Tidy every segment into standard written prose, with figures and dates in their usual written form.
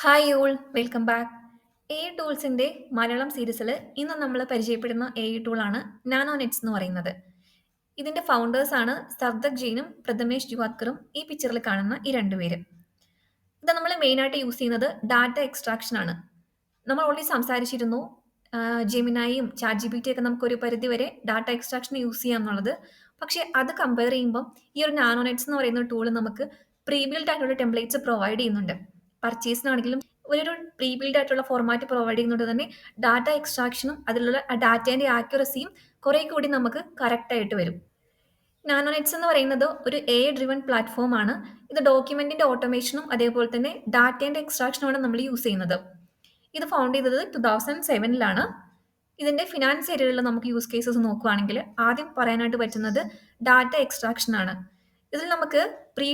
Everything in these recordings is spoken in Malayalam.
Hi all welcome back. A I ടൂൾസിന്റെ മലയാളം സീരീസിൽ ഇന്ന് നമ്മൾ പരിചയപ്പെടുന്ന എ ഐ ടൂളാണ് നാനോ നെറ്റ്സ് എന്ന് പറയുന്നത്. ഇതിന്റെ ഫൗണ്ടേഴ്സ് ആണ് സർദക് ജെയിനും പ്രഥമേഷ് ജുവാദ്കറും ഈ പിക്ചറിൽ കാണുന്ന ഈ രണ്ടുപേരും. ഇത് നമ്മൾ മെയിനായിട്ട് യൂസ് ചെയ്യുന്നത് ഡാറ്റ എക്സ്ട്രാക്ഷൻ ആണ്. നമ്മൾ ഓൾറെഡി സംസാരിച്ചിരുന്നു ജെമിനായും ചാറ്റ് ജി പി ടി ഒക്കെ നമുക്കൊരു പരിധി വരെ ഡാറ്റ എക്സ്ട്രാക്ഷൻ യൂസ് ചെയ്യാം എന്നുള്ളത്. പക്ഷേ അത് കമ്പയർ ചെയ്യുമ്പോൾ ഈ ഒരു നാനോ നെറ്റ്സ് എന്ന് പറയുന്ന ടൂൾ നമുക്ക് പ്രീ ബിൽഡ് ആയിട്ടുള്ള ടെംപ്ലേറ്റ്സ് പ്രൊവൈഡ് ചെയ്യുന്നുണ്ട്. പർച്ചേസിനാണെങ്കിലും ഒരു പ്രീ ബിൽഡ് ആയിട്ടുള്ള ഫോർമാറ്റ് പ്രൊവൈഡ് ചെയ്യുന്നത് തന്നെ ഡാറ്റ എക്സ്ട്രാക്ഷനും അതിലുള്ള ഡാറ്റേന്റെ ആക്യുറസിയും കുറെ കൂടി നമുക്ക് കറക്റ്റ് ആയിട്ട് വരും. നാനോനെറ്റ്സ് എന്ന് പറയുന്നത് ഒരു എ ഡ്രിവൺ പ്ലാറ്റ്ഫോം ആണ്. ഇത് ഡോക്യുമെന്റിന്റെ ഓട്ടോമേഷനും അതേപോലെ തന്നെ ഡാറ്റേന്റെ എക്സ്ട്രാക്ഷനുമാണ് നമ്മൾ യൂസ് ചെയ്യുന്നത്. ഇത് ഫൗണ്ട് ചെയ്തത് 2007 ഇതിന്റെ ഫിനാൻസ് ഏരിയയിൽ നമുക്ക് യൂസ് കേസസ് നോക്കുകയാണെങ്കിൽ ആദ്യം പറയാനായിട്ട് പറ്റുന്നത് ഡാറ്റ എക്സ്ട്രാക്ഷൻ ആണ്. ഇതിൽ നമുക്ക് പ്രീ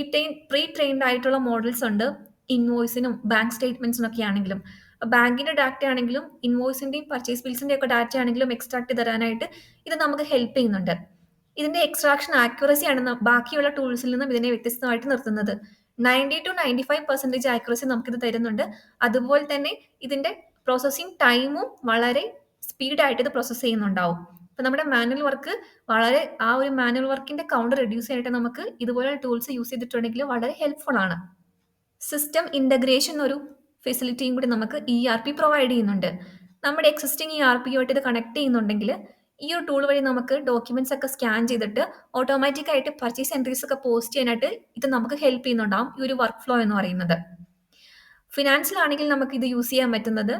ട്രെയിൻഡ് ആയിട്ടുള്ള മോഡൽസ് ഉണ്ട്. ഇൻവോയ്സിനും ബാങ്ക് സ്റ്റേറ്റ്മെന്റ്സിനും ഒക്കെ ആണെങ്കിലും ബാങ്കിന്റെ ഡാറ്റ ആണെങ്കിലും ഇൻവോയ്സിന്റെയും പർച്ചേസ് ബിൽസിന്റെ ഒക്കെ ഡാറ്റ ആണെങ്കിലും എക്സ്ട്രാക്ട് തരാനായിട്ട് ഇത് നമുക്ക് ഹെൽപ്പ് ചെയ്യുന്നുണ്ട്. ഇതിന്റെ എക്സ്ട്രാക്ഷൻ ആക്യുറസി ആണ് ബാക്കിയുള്ള ടൂൾസിൽ നിന്നും ഇതിനെ വ്യത്യസ്തമായിട്ട് നിർത്തുന്നത്. 90-95% ആക്യുറസി നമുക്കിത് തരുന്നുണ്ട്. അതുപോലെ തന്നെ ഇതിന്റെ പ്രോസസ്സിംഗ് ടൈമും വളരെ സ്പീഡായിട്ട് ഇത് പ്രോസസ്സ് ചെയ്യുന്നുണ്ടാവും. അപ്പൊ നമ്മുടെ മാനുവൽ വർക്ക് വളരെ ആ ഒരു മാനുവൽ വർക്കിന്റെ കൗണ്ട് റെഡ്യൂസ് ചെയ്യാനായിട്ട് നമുക്ക് ഇതുപോലെ ടൂൾസ് യൂസ് ചെയ്തിട്ടുണ്ടെങ്കിൽ വളരെ ഹെൽപ്ഫുൾ ആണ്. സിസ്റ്റം ഇന്റഗ്രേഷൻ ഒരു ഫെസിലിറ്റിയും കൂടി നമുക്ക് ERP പ്രൊവൈഡ് ചെയ്യുന്നുണ്ട്. നമ്മുടെ എക്സിസ്റ്റിംഗ് ERP-യുമായിട്ട് ഇത് കണക്ട് ചെയ്യുന്നുണ്ടെങ്കിൽ ഈ ഒരു ടൂൾ വഴി നമുക്ക് ഡോക്യുമെന്റ്സ് ഒക്കെ സ്കാൻ ചെയ്തിട്ട് ഓട്ടോമാറ്റിക് ആയിട്ട് പർച്ചേസ് എൻട്രീസ് ഒക്കെ പോസ്റ്റ് ചെയ്യാനായിട്ട് ഇത് നമുക്ക് ഹെൽപ്പ് ചെയ്യുന്നുണ്ടാവും ഈ ഒരു വർക്ക് ഫ്ലോ എന്ന് പറയുന്നത്. ഫിനാൻസിലാണെങ്കിൽ നമുക്ക് ഇത് യൂസ് ചെയ്യാൻ പറ്റുന്നത്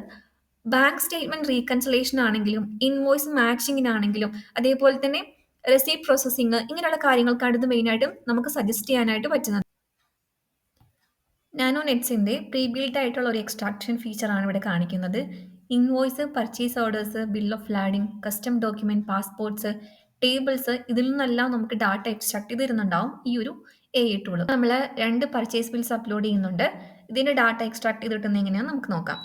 ബാങ്ക് സ്റ്റേറ്റ്മെന്റ് റീകൺസിലേഷൻ ആണെങ്കിലും ഇൻവോയ്സ് മാച്ചിങ്ങിനാണെങ്കിലും അതേപോലെ തന്നെ റെസീപ്റ്റ് പ്രോസസ്സിംഗ് ഇങ്ങനെയുള്ള കാര്യങ്ങൾക്കാണ് ഇത് മെയിനായിട്ടും നമുക്ക് സജസ്റ്റ് ചെയ്യാനായിട്ട് പറ്റുന്നത്. നാനോ നെറ്റ്സിന്റെ പ്രീ ബിൽഡ് ആയിട്ടുള്ള ഒരു എക്സ്ട്രാക്ഷൻ ഫീച്ചറാണ് ഇവിടെ കാണിക്കുന്നത്. Invoice, purchase orders, bill of lading, custom document, passports, tables ഇതിൽ നിന്നെല്ലാം നമുക്ക് ഡാറ്റ എക്സ്ട്രാക്ട് ചെയ്ത് തരുന്നുണ്ടാവും ഈ ഒരു എ ഐ ടൂൾ. നമ്മൾ 2 പർച്ചേസ് ബിൽസ് അപ്ലോഡ് ചെയ്യുന്നുണ്ട്. ഇതിന്റെ ഡാറ്റ എക്സ്ട്രാക്ട് ചെയ്ത് കിട്ടുന്നത് എങ്ങനെയാണെന്ന് നമുക്ക് നോക്കാം.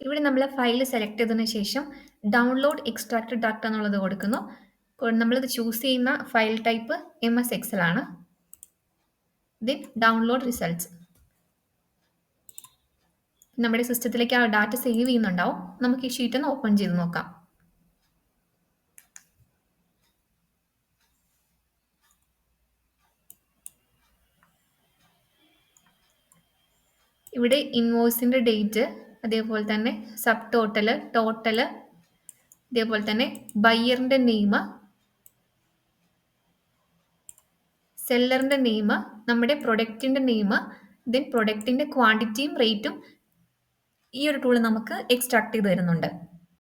ഇവിടെ നമ്മൾ ഫയൽ സെലക്ട് ചെയ്തതിനു ശേഷം ഡൗൺലോഡ് എക്സ്ട്രാക്റ്റഡ് ഡാറ്റ എന്നുള്ളത് കൊടുക്കുന്നു. നമ്മളിത് ചൂസ് ചെയ്യുന്ന ഫയൽ ടൈപ്പ് MS Excel ആണ്. Then download results. നമ്മുടെ സിസ്റ്റത്തിലേക്ക് ആ ഡാറ്റ സേവ് ചെയ്യുന്നുണ്ടാവും. നമുക്ക് ഈ ഷീറ്റ് ഒന്ന് ഓപ്പൺ ചെയ്ത് നോക്കാം. ഇവിടെ ഇൻവോയ്സിന്റെ ഡേറ്റ്, അതേപോലെ തന്നെ സബ് ടോട്ടല്, ടോട്ടല്, അതേപോലെ തന്നെ ബയ്യറിന്റെ നെയിം, സെല്ലറിന്റെ നെയിം, നമ്മുടെ പ്രൊഡക്റ്റിന്റെ നെയിം, ദെൻ പ്രൊഡക്റ്റിന്റെ ക്വാണ്ടിറ്റിയും റേറ്റും ഈ ഒരു ടൂൾ നമുക്ക് എക്സ്ട്രാക്ട് ചെയ്ത് തരുന്നുണ്ട്.